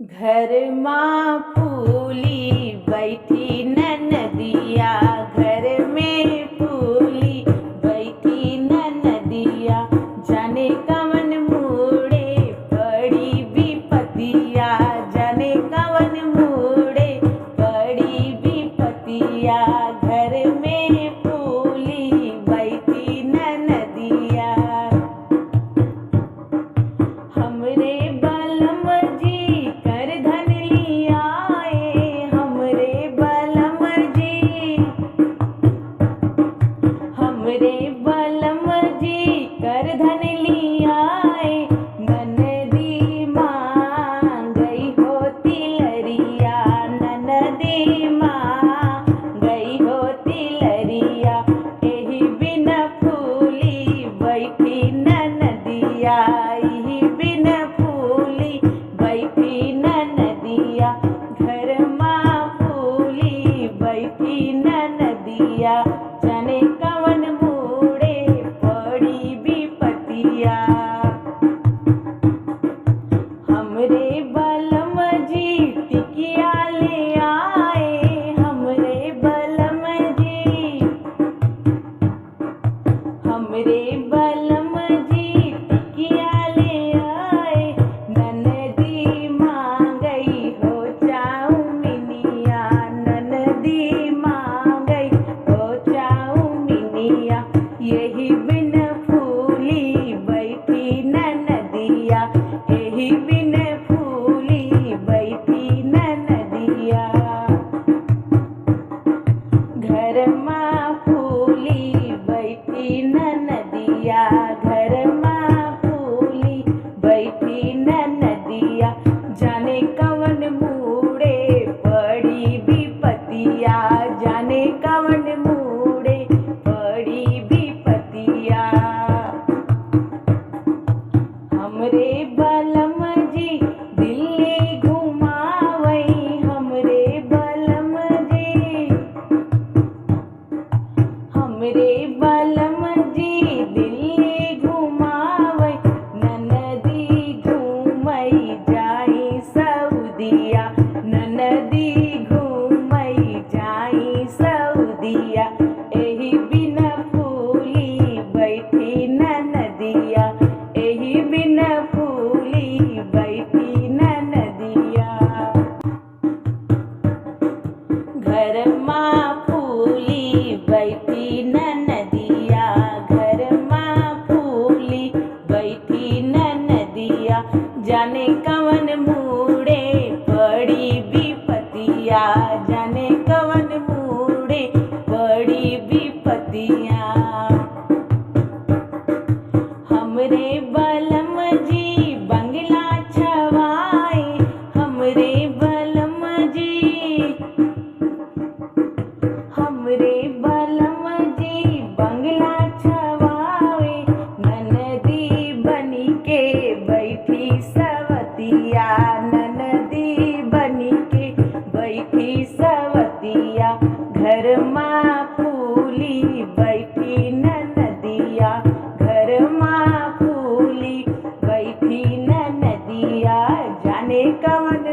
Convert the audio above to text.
घर माँ फूली बैठी ननदिया, घर में फूली बैठी ननदिया। जाने कवन मुड़े पड़ी विपतिया, जाने कवन मुड़े पड़ी विपतिया। घर में फूली बैठी ननदिया। हमरे बलम जी कर धन लियाए, हमरे बलम जी, हमरे बलम जी कर धन लियाए। ननदी मांगई हो तिलरिया, ननदी मांगई हो तिलरिया। एही बिन फूली बैठी ननदिया, एही बिन फूली बैठी ननदिया। घर माँ फूली बैठी ननदिया। जाने कवन मुड़े पड़ी विपतिया। हमरे बलम जी टिकिया ले आए, हमरे बलम जी, हमरे बलम जी टिकिया ले आए। ननदी मांगई हो चाउमिनिया, ननदी मांगई हो चाउमिनिया। यही बिन फूली बैठी ननदिया, यही बिन फूली बैठी ननदिया। घर माँ फूली बैठी ननदिया, घर माँ फूली बैठी ननदिया। जाने कवन मुड़े पड़ी विपतिया, जाने कवन मुड़े पड़ी विपतिया। हमरे बलम जी दिल्ली घुमावई, हमरे बलम जी, हमरे बलम जी दिल्ली घुमावई। ननदी घूमई जाई सऊदिया, ननदी घूमई जाई सऊदिया। एही बिन फूली बैठी ननदिया, एही बिन फूली बैठी ननदिया। घर माँ फूली बैठी ननदिया, घर माँ फूली बैठी ननदिया। जाने कवन मुड़े पड़ी विपतिया, जाने कवन मुड़े पड़ी विपतिया। हमरे बलम जी बंगला छवाए, हमरे बलम जी, हमरे बलम जी बंगला छवावे। ननदी बनी के बैठी सवतिया, ननदी बनी के बैठी सवतिया। घर माँ फूली बैठी ननदिया, घर माँ फूली बैठी ननदिया। जाने कवन